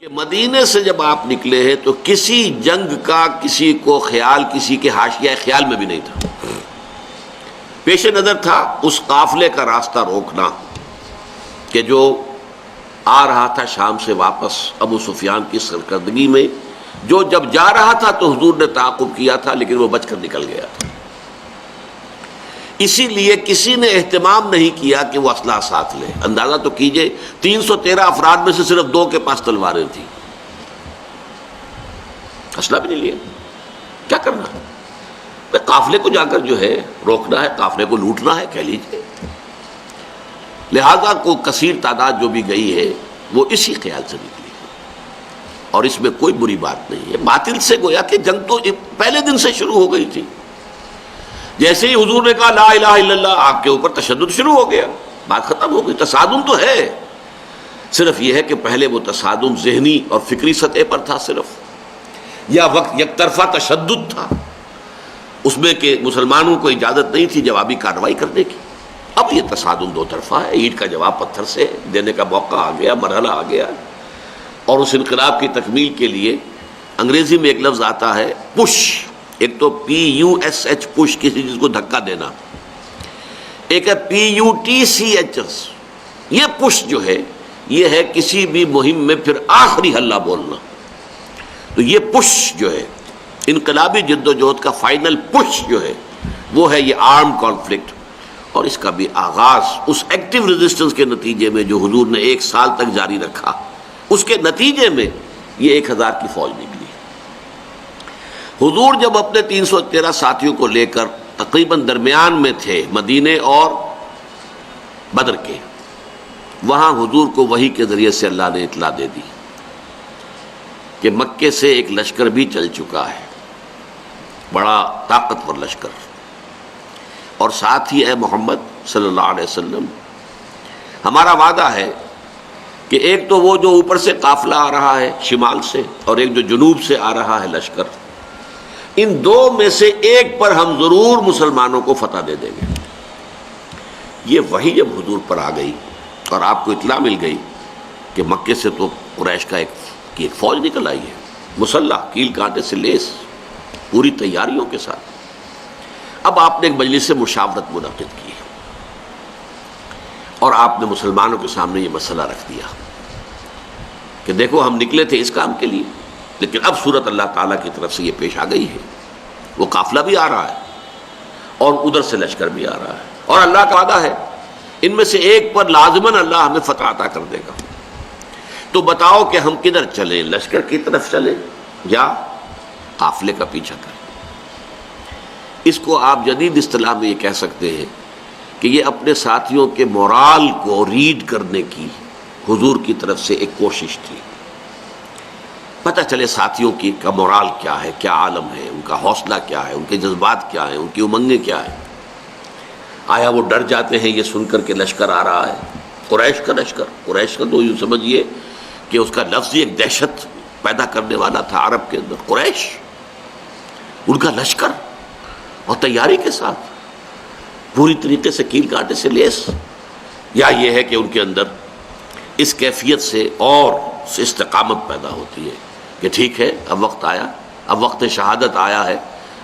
کہ مدینے سے جب آپ نکلے ہیں تو کسی جنگ کا کسی کو خیال کسی کے حاشیہ خیال میں بھی نہیں تھا. پیش نظر تھا اس قافلے کا راستہ روکنا کہ جو آ رہا تھا شام سے واپس ابو سفیان کی سرکردگی میں، جو جب جا رہا تھا تو حضور نے تعاقب کیا تھا لیکن وہ بچ کر نکل گیا تھا. اسی لیے کسی نے اہتمام نہیں کیا کہ وہ اسلحہ ساتھ لے. اندازہ تو کیجئے 313 افراد میں سے صرف 2 کے پاس تلواریں تھیں، اسلحہ بھی نہیں لیا. کیا کرنا؟ قافلے کو جا کر جو ہے روکنا ہے، قافلے کو لوٹنا ہے کہہ لیجیے. لہذا کو کثیر تعداد جو بھی گئی ہے وہ اسی خیال سے نکلی اور اس میں کوئی بری بات نہیں ہے. باطل سے گویا کہ جنگ تو پہلے دن سے شروع ہو گئی تھی. جیسے ہی حضور نے کہا لا الہ الا اللہ، آپ کے اوپر تشدد شروع ہو گیا، بات ختم ہو گئی. تصادم تو ہے، صرف یہ ہے کہ پہلے وہ تصادم ذہنی اور فکری سطح پر تھا صرف، یا وقت یک طرفہ تشدد تھا اس میں کہ مسلمانوں کو اجازت نہیں تھی جوابی کارروائی کرنے کی. اب یہ تصادم 2 طرفہ ہے، اینٹ کا جواب پتھر سے دینے کا موقع آ گیا، مرحلہ آ گیا. اور اس انقلاب کی تکمیل کے لیے انگریزی میں ایک لفظ آتا ہے پش. ایک تو PUSH پش، کسی چیز کو دھکا دینا، ایک ہے PUTCH. یہ پش جو ہے یہ ہے کسی بھی مہم میں پھر آخری حلہ بولنا. تو یہ پش جو ہے انقلابی جد و جہد کا فائنل پش جو ہے وہ ہے یہ آرم کانفلکٹ. اور اس کا بھی آغاز اس ایکٹیو ریزسٹنس کے نتیجے میں جو حضور نے 1 سال تک جاری رکھا، اس کے نتیجے میں یہ 1000 کی فوج نکلی. حضور جب اپنے 313 ساتھیوں کو لے کر تقریباً درمیان میں تھے مدینے اور بدر کے، وہاں حضور کو وحی کے ذریعے سے اللہ نے اطلاع دے دی کہ مکے سے ایک لشکر بھی چل چکا ہے، بڑا طاقتور لشکر. اور ساتھ ہی اے محمد صلی اللہ علیہ وسلم، ہمارا وعدہ ہے کہ ایک تو وہ جو اوپر سے قافلہ آ رہا ہے شمال سے، اور ایک جو جنوب سے آ رہا ہے لشکر، ان 2 میں سے ایک پر ہم ضرور مسلمانوں کو فتح دے دیں گے. یہ وحی جب حضور پر آ گئی اور آپ کو اطلاع مل گئی کہ مکے سے تو قریش کا ایک فوج نکل آئی ہے، مسلح، کیل کانٹے سے لیس، پوری تیاریوں کے ساتھ. اب آپ نے ایک مجلس سے مشاورت منعقد کی اور آپ نے مسلمانوں کے سامنے یہ مسئلہ رکھ دیا کہ دیکھو ہم نکلے تھے اس کام کے لیے، لیکن اب صورت اللہ تعالیٰ کی طرف سے یہ پیش آ گئی ہے. وہ قافلہ بھی آ رہا ہے اور ادھر سے لشکر بھی آ رہا ہے، اور اللہ کا وعدہ ہے ان میں سے ایک پر لازماً اللہ ہمیں فتح عطا کر دے گا. تو بتاؤ کہ ہم کدھر چلیں، لشکر کی طرف چلیں یا قافلے کا پیچھا کریں؟ اس کو آپ جدید اصطلاح میں یہ کہہ سکتے ہیں کہ یہ اپنے ساتھیوں کے مورال کو ریڈ کرنے کی حضور کی طرف سے ایک کوشش تھی. پتہ چلے ساتھیوں کا مورال کیا ہے، کیا عالم ہے، ان کا حوصلہ کیا ہے، ان کے جذبات کیا ہیں، ان کی امنگیں کیا ہیں. آیا وہ ڈر جاتے ہیں یہ سن کر کے لشکر آ رہا ہے، قریش کا لشکر؟ قریش کا تو یوں سمجھیے کہ اس کا لفظ ہی ایک دہشت پیدا کرنے والا تھا عرب کے اندر. قریش، ان کا لشکر اور تیاری کے ساتھ پوری طریقے سے کیل کانٹے سے لیس، یا یہ ہے کہ ان کے اندر اس کیفیت سے اور استقامت پیدا ہوتی ہے کہ ٹھیک ہے اب وقت آیا، اب وقت شہادت آیا ہے،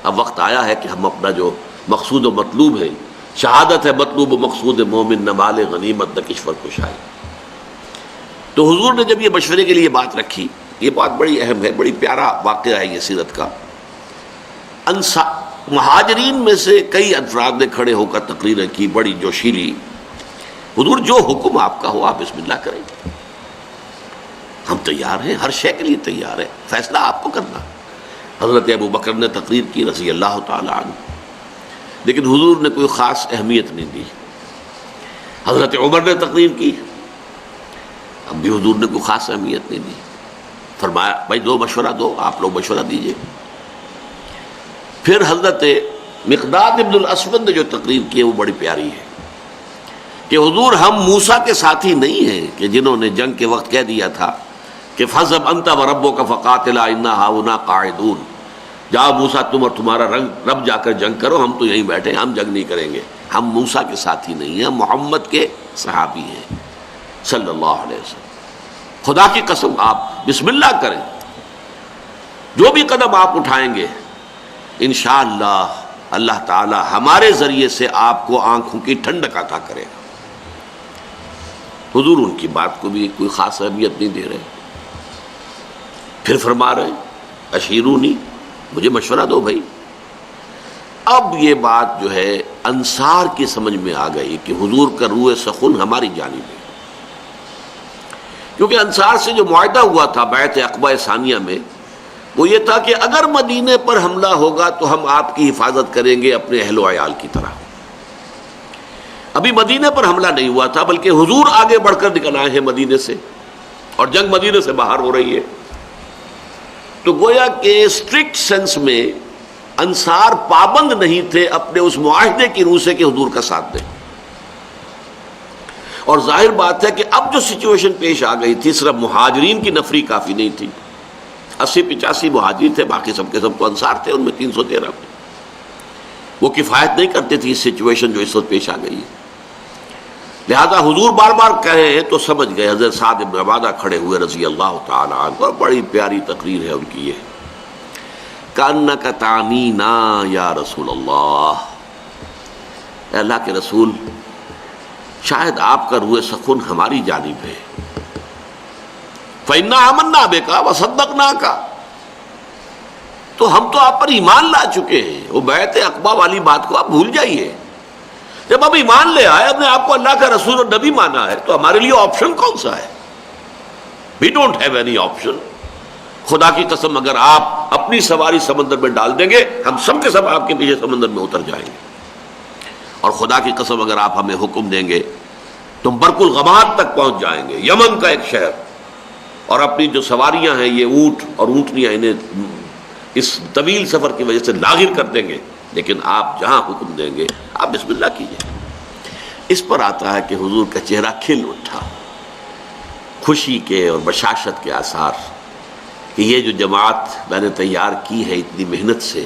اب وقت آیا ہے کہ ہم اپنا جو مقصود و مطلوب ہے، شہادت ہے مطلوب و مقصود مومن، نہ مال غنیمت نہ کشور کشائی. تو حضور نے جب یہ مشورے کے لیے بات رکھی، یہ بات بڑی اہم ہے، بڑی پیارا واقعہ ہے یہ سیرت کا. مہاجرین میں سے کئی افراد نے کھڑے ہو کر تقریریں کی بڑی جوشیلی. حضور جو حکم آپ کا ہو آپ بسم اللہ کریں، ہم تیار ہیں، ہر شے کے لیے تیار ہیں، فیصلہ آپ کو کرنا. حضرت ابو بکر نے تقریر کی رضی اللہ تعالی عنہ، لیکن حضور نے کوئی خاص اہمیت نہیں دی. حضرت عمر نے تقریر کی، اب بھی حضور نے کوئی خاص اہمیت نہیں دی. فرمایا بھائی دو مشورہ دو، آپ لوگ مشورہ دیجئے. پھر حضرت مقداد ابن الاسود نے جو تقریر کی ہے وہ بڑی پیاری ہے کہ حضور ہم موسیٰ کے ساتھی نہیں ہیں کہ جنہوں نے جنگ کے وقت کہہ دیا تھا کہ فَاذْهَبْ أَنْتَ وَرَبُّكَ فَقَاتِلَا إِنَّا هَاهُنَا قَاعِدُونَ. جاؤ موسیٰ تم اور تمہارا رب جا کر جنگ کرو، ہم تو یہیں بیٹھے، ہم جنگ نہیں کریں گے. ہم موسیٰ کے ساتھی نہیں ہیں، ہم محمد کے صحابی ہیں صلی اللہ علیہ وسلم. خدا کی قسم آپ بسم اللہ کریں، جو بھی قدم آپ اٹھائیں گے انشاءاللہ اللہ تعالی ہمارے ذریعے سے آپ کو آنکھوں کی ٹھنڈک عطا کرے گا۔ حضور ان کی بات کو بھی کوئی خاص اہمیت نہیں دے رہے، پھر فرما رہے ہیں اشیرونی، مجھے مشورہ دو بھائی۔ اب یہ بات جو ہے انصار کی سمجھ میں آ گئی کہ حضور کا روح سخن ہماری جانب ہے، کیونکہ انصار سے جو معاہدہ ہوا تھا بیعت عقبہ ثانیہ میں وہ یہ تھا کہ اگر مدینے پر حملہ ہوگا تو ہم آپ کی حفاظت کریں گے اپنے اہل و عیال کی طرح۔ ابھی مدینے پر حملہ نہیں ہوا تھا، بلکہ حضور آگے بڑھ کر نکل آئے ہیں مدینے سے، اور جنگ مدینے سے باہر ہو رہی ہے۔ تو گویا کہ اسٹرکٹ سینس میں انصار پابند نہیں تھے اپنے اس معاہدے کی روح سے کہ حضور کا ساتھ دیں، اور ظاہر بات ہے کہ اب جو سچویشن پیش آ گئی تھی صرف مہاجرین کی نفری کافی نہیں تھی، 80-85 مہاجرین تھے، باقی سب کے سب تو انصار تھے، ان میں 313 وہ کفایت نہیں کرتے تھے اس سچویشن جو اس وقت پیش آ گئی ہے۔ لہذا حضور بار بار کہے تو سمجھ گئے۔ حضرت سعد بن عبادہ کھڑے ہوئے رضی اللہ تعالی عنہ، بڑی پیاری تقریر ہے ان کی یہ، کأنک تعنینا یا رسول اللہ، اے اللہ کے رسول شاید آپ کا روح سخن ہماری جانب ہے، فإنا آمنا بک وصدقناک، تو ہم تو آپ پر ایمان لا چکے ہیں، وہ بیعت عقبہ والی بات کو آپ بھول جائیے۔ جب اب ایمان لے آئے، اپنے آپ کو اللہ کا رسول اور نبی مانا ہے، تو ہمارے لیے آپشن کون سا ہے؟ We don't have any option. خدا کی قسم اگر آپ اپنی سواری سمندر میں ڈال دیں گے، ہم سب کے سب آپ کے پیچھے سمندر میں اتر جائیں گے، اور خدا کی قسم اگر آپ ہمیں حکم دیں گے تو ہم برق الغماد تک پہنچ جائیں گے، یمن کا ایک شہر، اور اپنی جو سواریاں ہیں یہ اونٹ اور اونٹنیاں انہیں اس طویل سفر کی وجہ سے لاغر کر دیں گے، لیکن آپ جہاں حکم دیں گے آپ بسم اللہ کیجئے۔ اس پر آتا ہے کہ حضور کا چہرہ کھل اٹھا، خوشی کے اور بشاشت کے آثار، کہ یہ جو جماعت میں نے تیار کی ہے اتنی محنت سے،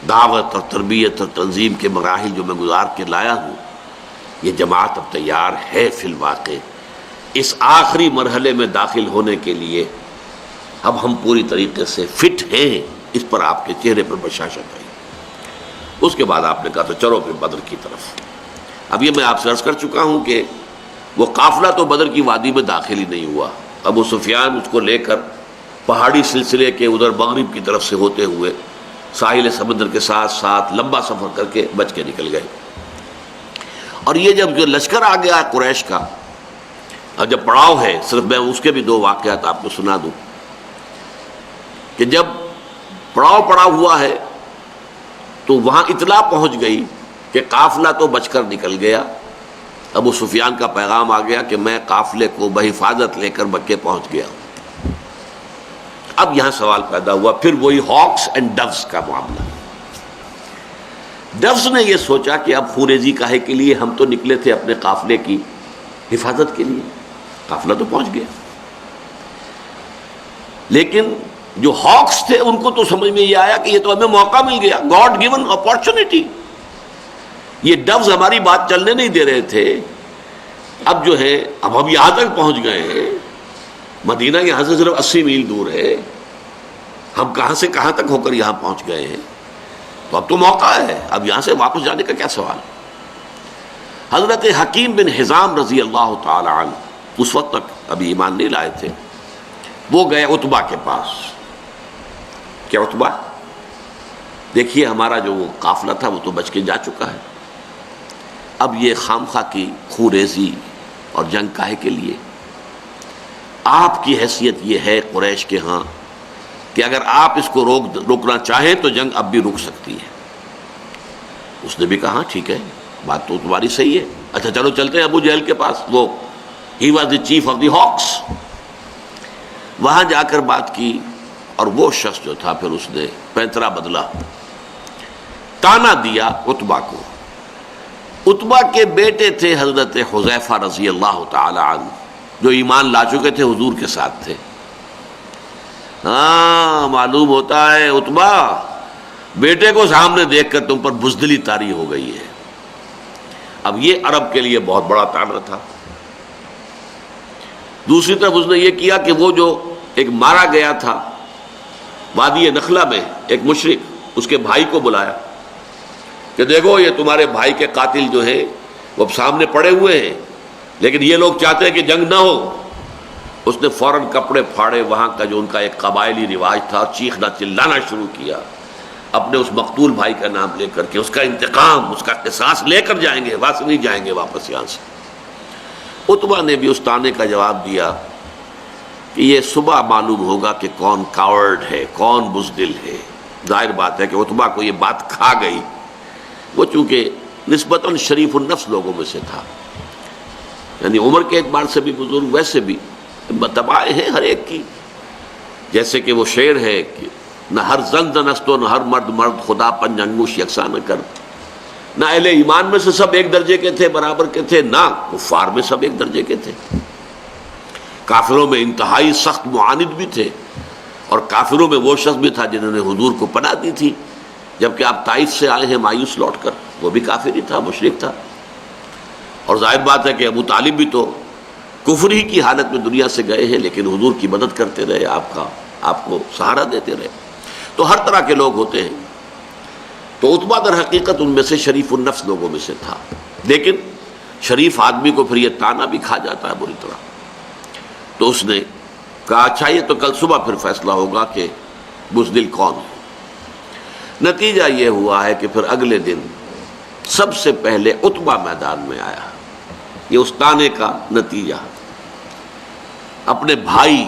دعوت اور تربیت اور تنظیم کے مراحل جو میں گزار کے لایا ہوں، یہ جماعت اب تیار ہے فی الواقع اس آخری مرحلے میں داخل ہونے کے لیے، اب ہم پوری طریقے سے فٹ ہیں۔ اس پر آپ کے چہرے پر بشاشت آئی۔ اس کے بعد آپ نے کہا تو چلو پھر بدر کی طرف۔ اب یہ میں آپ سے عرض کر چکا ہوں کہ وہ قافلہ تو بدر کی وادی میں داخل ہی نہیں ہوا، ابو سفیان اس کو لے کر پہاڑی سلسلے کے ادھر مغرب کی طرف سے ہوتے ہوئے ساحل سمندر کے ساتھ ساتھ لمبا سفر کر کے بچ کے نکل گئے۔ اور یہ جب جو لشکر آ گیا قریش کا، اور جب پڑاؤ ہے، صرف میں اس کے بھی 2 واقعات آپ کو سنا دوں کہ جب پڑاؤ پڑا ہوا ہے تو وہاں اطلاع پہنچ گئی کہ قافلہ تو بچ کر نکل گیا، ابو سفیان کا پیغام آ گیا کہ میں قافلے کو بحفاظت لے کر مکے پہنچ گیا ہوں۔ اب یہاں سوال پیدا ہوا پھر وہی ہاکس اینڈ ڈوز کا معاملہ۔ ڈوز نے یہ سوچا کہ اب خوریزی کاہے کے لیے، ہم تو نکلے تھے اپنے قافلے کی حفاظت کے لیے، قافلہ تو پہنچ گیا۔ لیکن جو ہاکس تھے ان کو تو سمجھ میں یہ آیا کہ یہ تو ہمیں موقع مل گیا، گاڈ گیون اپارچونٹی، یہ ڈوز ہماری بات چلنے نہیں دے رہے تھے، اب جو ہے اب ہم یہاں تک پہنچ گئے ہیں، مدینہ یہاں سے صرف 80 میل دور ہے، ہم کہاں سے کہاں تک ہو کر یہاں پہنچ گئے ہیں، تو اب تو موقع ہے، اب یہاں سے واپس جانے کا کیا سوال۔ حضرت حکیم بن حزام رضی اللہ تعالی عنہ اس وقت تک ابھی ایمان نہیں لائے تھے، وہ گئے عتبہ کے پاس۔ کیا عتبہ؟ دیکھیے ہمارا جو وہ قافلہ تھا وہ تو بچ کے جا چکا ہے، اب یہ خامخواہ کی خوریزی اور جنگ کاہے کے لیے؟ آپ کی حیثیت یہ ہے قریش کے ہاں کہ اگر آپ اس کو روکنا چاہیں تو جنگ اب بھی رک سکتی ہے۔ اس نے بھی کہا ٹھیک ہے، بات تو تمہاری صحیح ہے، اچھا چلو چلتے ہیں ابو جہل کے پاس، وہ he was the chief of the ہاکس۔ وہاں جا کر بات کی، اور وہ شخص جو تھا پھر اس نے پینترا بدلا، تانا دیا عتبہ کو۔ عتبہ کے بیٹے تھے حضرت حذیفہ رضی اللہ تعالی عنہ، جو ایمان لا چکے تھے، حضور کے ساتھ تھے۔ ہاں معلوم ہوتا ہے عتبہ بیٹے کو سامنے دیکھ کر تم پر بزدلی طاری ہو گئی ہے۔ اب یہ عرب کے لیے بہت بڑا طعنہ تھا۔ دوسری طرف اس نے یہ کیا کہ وہ جو ایک مارا گیا تھا وادی نخلا میں ایک مشرک، اس کے بھائی کو بلایا کہ دیکھو یہ تمہارے بھائی کے قاتل جو ہیں وہ اب سامنے پڑے ہوئے ہیں، لیکن یہ لوگ چاہتے ہیں کہ جنگ نہ ہو۔ اس نے فوراً کپڑے پھاڑے، وہاں کا جو ان کا ایک قبائلی رواج تھا، چیخنا چلانا شروع کیا، اپنے اس مقتول بھائی کا نام لے کر کے اس کا انتقام، اس کا قصاص لے کر جائیں گے، واپس نہیں جائیں گے واپس یہاں سے۔ عتبہ نے بھی اس طعنے کا جواب دیا کہ یہ صبح معلوم ہوگا کہ کون کاورڈ ہے، کون بزدل ہے۔ ظاہر بات ہے کہ عتبہ کو یہ بات کھا گئی، وہ چونکہ نسبتاً شریف النفس لوگوں میں سے تھا، یعنی عمر کے اعتبار سے بھی بزرگ، ویسے بھی تباہیں ہیں ہر ایک کی، جیسے کہ وہ شعر ہے کہ نہ ہر زن زنست و نہ ہر مرد مرد، خدا پنج انگوش یکساں نہ کر۔ نہ اہل ایمان میں سے سب ایک درجے کے تھے، برابر کے تھے، نہ کفار میں سب ایک درجے کے تھے۔ کافروں میں انتہائی سخت معاند بھی تھے، اور کافروں میں وہ شخص بھی تھا جنہوں نے حضور کو پناہ دی تھی، جبکہ آپ طائف سے آئے ہیں مایوس لوٹ کر، وہ بھی کافر ہی تھا، مشرک تھا۔ اور ظاہر بات ہے کہ ابو طالب بھی تو کفر ہی کی حالت میں دنیا سے گئے ہیں، لیکن حضور کی مدد کرتے رہے، آپ کو سہارا دیتے رہے۔ تو ہر طرح کے لوگ ہوتے ہیں۔ تو عتبہ در حقیقت ان میں سے شریف النفس لوگوں میں سے تھا، لیکن شریف آدمی کو پھر یہ تانا بھی کھا جاتا ہے بری طرح۔ تو اس نے کہا اچھا یہ تو کل صبح پھر فیصلہ ہوگا کہ بزدل کون ہے۔ نتیجہ یہ ہوا ہے کہ پھر اگلے دن سب سے پہلے عتبہ میدان میں آیا۔ یہ اس تانے کا نتیجہ، اپنے بھائی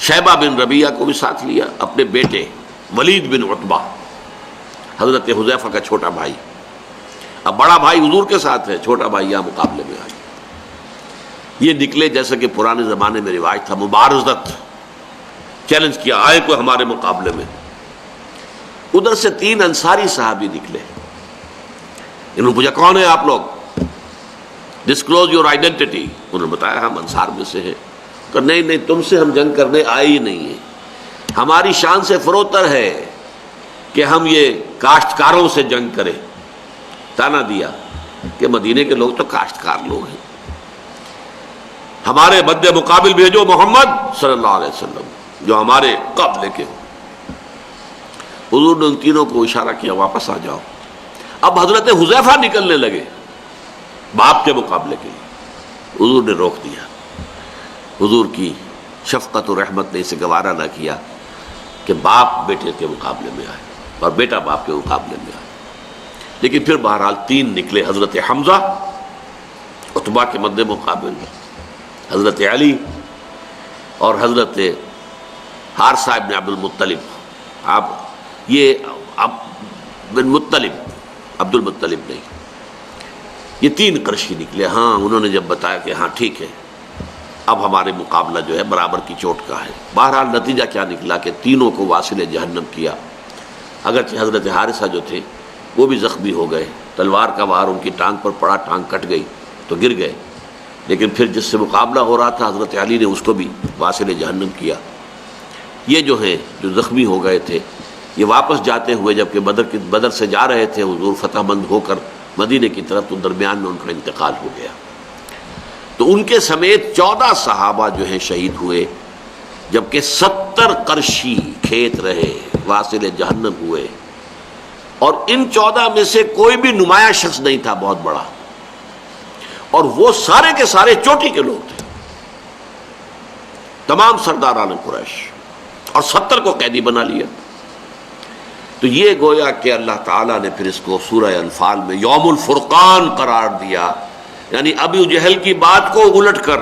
شیبہ بن ربیعہ کو بھی ساتھ لیا، اپنے بیٹے ولید بن عتبہ، حضرت حذیفہ کا چھوٹا بھائی۔ اب بڑا بھائی حضور کے ساتھ ہے، چھوٹا بھائی یہاں مقابلے میں آیا۔ یہ نکلے جیسے کہ پرانے زمانے میں رواج تھا، مبارزت، چیلنج کیا، آئے کوئی ہمارے مقابلے میں۔ ادھر سے 3 انصاری صحابی نکلے، انہوں نے پوچھا کون ہے آپ لوگ، ڈسکلوز یور آئیڈینٹی۔ انہوں نے بتایا ہم انصار میں سے ہیں۔ کہ نہیں نہیں، تم سے ہم جنگ کرنے آئے ہی نہیں ہیں، ہماری شان سے فروتر ہے کہ ہم یہ کاشتکاروں سے جنگ کریں۔ تانا دیا کہ مدینے کے لوگ تو کاشتکار لوگ ہیں، ہمارے مد مقابل بھیجو محمد صلی اللہ علیہ وسلم جو ہمارے قابلے کے ہوں۔ حضور نے ان تینوں کو اشارہ کیا واپس آ جاؤ۔ اب حضرت حذیفہ نکلنے لگے باپ کے مقابلے کے لیے، حضور نے روک دیا۔ حضور کی شفقت و رحمت نے اسے گوارا نہ کیا کہ باپ بیٹے کے مقابلے میں آئے اور بیٹا باپ کے مقابلے میں آئے۔ لیکن پھر بہرحال 3 نکلے، حضرت حمزہ عتبہ کے مد مقابل، حضرت علی اور حضرت حارثہ ابن عبد المطلب۔ آپ یہ بن مطلب، عبد المطلب نہیں، یہ 3 قرشی نکلے۔ ہاں انہوں نے جب بتایا کہ ہاں ٹھیک ہے اب ہمارے مقابلہ جو ہے برابر کی چوٹ کا ہے۔ بہرحال نتیجہ کیا نکلا کہ تینوں کو واصل جہنم کیا۔ اگرچہ حضرت حارثہ جو تھے وہ بھی زخمی ہو گئے، تلوار کا وار ان کی ٹانگ پر پڑا، ٹانگ کٹ گئی تو گر گئے، لیکن پھر جس سے مقابلہ ہو رہا تھا حضرت علی نے اس کو بھی واصل جہنم کیا۔ یہ جو ہیں جو زخمی ہو گئے تھے، یہ واپس جاتے ہوئے جبکہ بدر سے جا رہے تھے حضور فتح مند ہو کر مدینے کی طرف، تو درمیان میں ان کا انتقال ہو گیا۔ تو ان کے سمیت 14 صحابہ جو ہیں شہید ہوئے، جبکہ 70 قرشی کھیت رہے، واصل جہنم ہوئے۔ اور ان 14 میں سے کوئی بھی نمایاں شخص نہیں تھا بہت بڑا، اور وہ سارے کے سارے چوٹی کے لوگ تھے، تمام سرداران قریش، اور 70 کو قیدی بنا لیا۔ تو یہ گویا کہ اللہ تعالیٰ نے پھر اس کو سورہ انفال میں یوم الفرقان قرار دیا، یعنی ابو جہل کی بات کو الٹ کر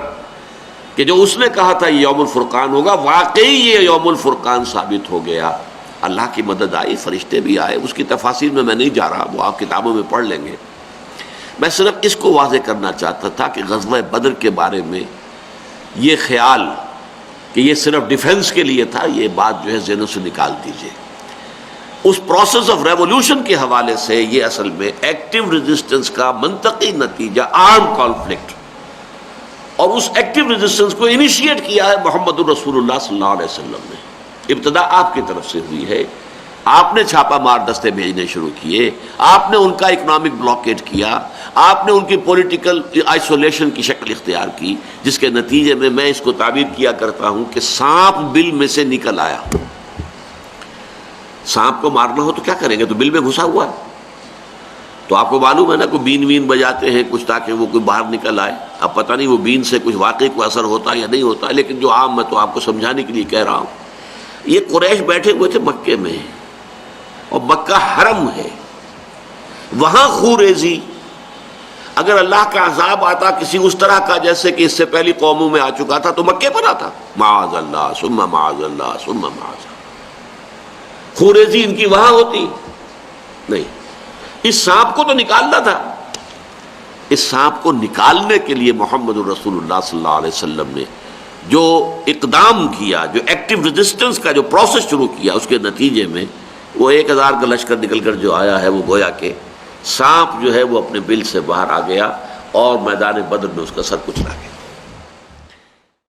کہ جو اس نے کہا تھا یہ یوم الفرقان ہوگا، واقعی یہ یوم الفرقان ثابت ہو گیا۔ اللہ کی مدد آئی، فرشتے بھی آئے، اس کی تفاصیل میں نہیں جا رہا، وہ آپ کتابوں میں پڑھ لیں گے۔ میں صرف اس کو واضح کرنا چاہتا تھا کہ غزوہ بدر کے بارے میں یہ خیال کہ یہ صرف ڈیفنس کے لیے تھا، یہ بات جو ہے ذہنوں سے نکال دیجئے۔ اس پروسیس آف ریولوشن کے حوالے سے یہ اصل میں ایکٹیو ریزسٹنس کا منطقی نتیجہ، آرم کانفلکٹ، اور اس ایکٹیو ریزسٹنس کو انیشیٹ کیا ہے محمد الرسول اللہ صلی اللہ علیہ وسلم نے۔ ابتدا آپ کی طرف سے ہوئی ہے، آپ نے چھاپا مار دستے بھیجنے شروع کیے، آپ نے ان کا اکنامک بلاکیٹ کیا، آپ نے ان کی پولیٹیکل آئسولیشن کی شکل اختیار کی، جس کے نتیجے میں میں اس کو تعبیر کیا کرتا ہوں کہ سانپ بل میں سے نکل آیا۔ سانپ کو مارنا ہو تو کیا کریں گے؟ تو بل میں گھسا ہوا ہے، تو آپ کو معلوم ہے نا، کوئی بین وین بجاتے ہیں کچھ تاکہ وہ کوئی باہر نکل آئے۔ اب پتہ نہیں وہ بین سے کچھ واقعی کوئی اثر ہوتا ہے یا نہیں ہوتا ہے، لیکن جو عام میں تو آپ کو سمجھانے کے لیے کہہ رہا ہوں۔ یہ قریش بیٹھے ہوئے تھے مکے میں، اور مکہ حرم ہے، وہاں خوریزی، اگر اللہ کا عذاب آتا کسی اس طرح کا جیسے کہ اس سے پہلی قوموں میں آ چکا تھا تو مکے پر آتا، معاذ اللہ ثم معاذ اللہ ثم معاذ اللہ۔ خوریزی ان کی وہاں ہوتی نہیں۔ اس سانپ کو تو نکالنا تھا، اس سانپ کو نکالنے کے لیے محمد الرسول اللہ صلی اللہ علیہ وسلم نے جو اقدام کیا، جو ایکٹیو ریزسٹنس کا جو پروسیس شروع کیا، اس کے نتیجے میں وہ 1000 کا لشکر نکل کر جو آیا ہے، وہ گویا کہ سانپ جو ہے وہ اپنے بل سے باہر آ گیا اور میدان بدر میں اس کا سر کچلا گیا۔